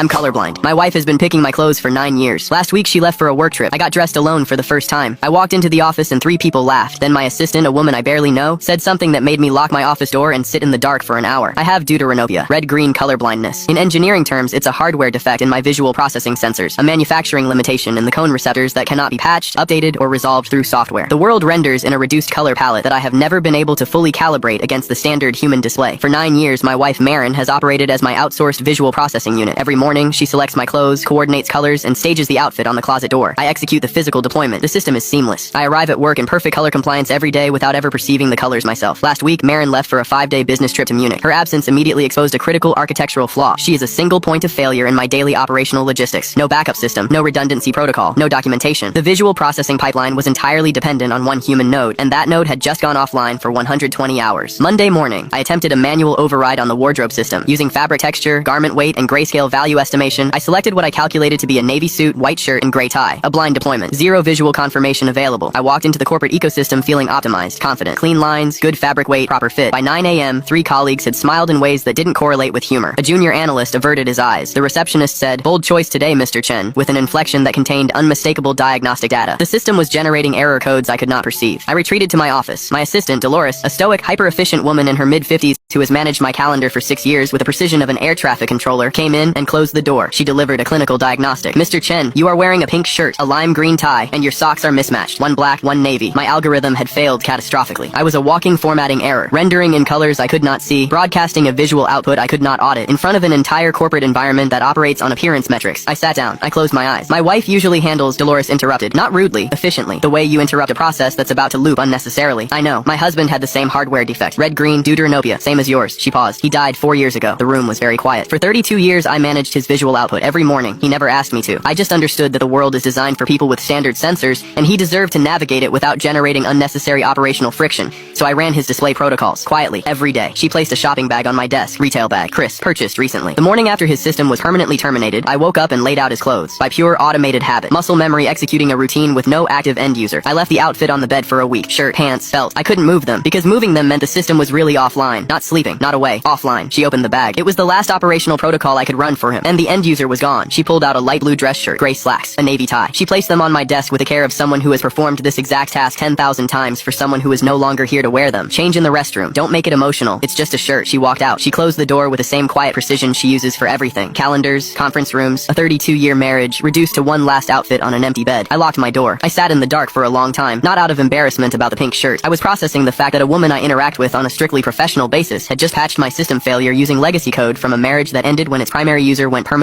I'm colorblind. My wife has been picking my clothes for 9 years. Last week she left for a work trip. I got dressed alone for the first time. I walked into the office and 3 people laughed. Then my assistant, a woman I barely know, said something that made me lock my office door and sit in the dark for an hour. I have deuteranopia, red-green colorblindness. In engineering terms, it's a hardware defect in my visual processing sensors, a manufacturing limitation in the cone receptors that cannot be patched, updated, or resolved through software. The world renders in a reduced color palette that I have never been able to fully calibrate against the standard human display. For 9 years, my wife Marin has operated as my outsourced visual processing unit. Every morning, she selects my clothes, coordinates colors, and stages the outfit on the closet door. I execute the physical deployment. The system is seamless. I arrive at work in perfect color compliance every day without ever perceiving the colors myself. Last week, Marin left for a 5-day business trip to Munich. Her absence immediately exposed a critical architectural flaw. She is a single point of failure in my daily operational logistics. No backup system, no redundancy protocol, no documentation. The visual processing pipeline was entirely dependent on one human node, and that node had just gone offline for 120 hours. Monday morning, I attempted a manual override on the wardrobe system. Using fabric texture, garment weight, and grayscale value estimation, I selected what I calculated to be a navy suit, white shirt, and gray tie. A blind deployment. Zero visual confirmation available. I walked into the corporate ecosystem feeling optimized, confident. Clean lines, good fabric weight, proper fit. By 9 a.m., 3 colleagues had smiled in ways that didn't correlate with humor. A junior analyst averted his eyes. The receptionist said, "Bold choice today, Mr. Chen," with an inflection that contained unmistakable diagnostic data. The system was generating error codes I could not perceive. I retreated to my office. My assistant, Dolores, a stoic, hyper-efficient woman in her mid-50s who has managed my calendar for 6 years with the precision of an air traffic controller, came in and closed the door. She delivered a clinical diagnostic. "Mr. Chen, you are wearing a pink shirt, a lime green tie, and your socks are mismatched. One black, one navy." My algorithm had failed catastrophically. I was a walking formatting error, rendering in colors I could not see, broadcasting a visual output I could not audit, in front of an entire corporate environment that operates on appearance metrics. I sat down. I closed my eyes. My wife usually handles, Dolores interrupted, not rudely, efficiently, the way you interrupt a process that's about to loop unnecessarily. I know. My husband had the same hardware defect. Red-green deuteranopia, same as yours. She paused. He died 4 years ago. The room was very quiet. For 32 years, I managed his visual output every morning. He never asked me to. I just understood that the world is designed for people with standard sensors, and he deserved to navigate it without generating unnecessary operational friction. So I ran his display protocols, quietly, every day. She placed a shopping bag on my desk, retail bag, Chris, purchased recently. The morning after his system was permanently terminated, I woke up and laid out his clothes. By pure automated habit. Muscle memory executing a routine with no active end user. I left the outfit on the bed for a week. Shirt, pants, belt. I couldn't move them, because moving them meant the system was really offline. Not sleeping, not away, offline. She opened the bag. It was the last operational protocol I could run for him, and the end user was gone. She pulled out a light blue dress shirt, gray slacks, a navy tie. She placed them on my desk with the care of someone who has performed this exact task 10,000 times for someone who is no longer here to wear them. Change in the restroom. Don't make it emotional. It's just a shirt. She walked out. She closed the door with the same quiet precision she uses for everything. Calendars, conference rooms, a 32-year marriage, reduced to one last outfit on an empty bed. I locked my door. I sat in the dark for a long time, not out of embarrassment about the pink shirt. I was processing the fact that a woman I interact with on a strictly professional basis had just patched my system failure using legacy code from a marriage that ended when its primary user went permanently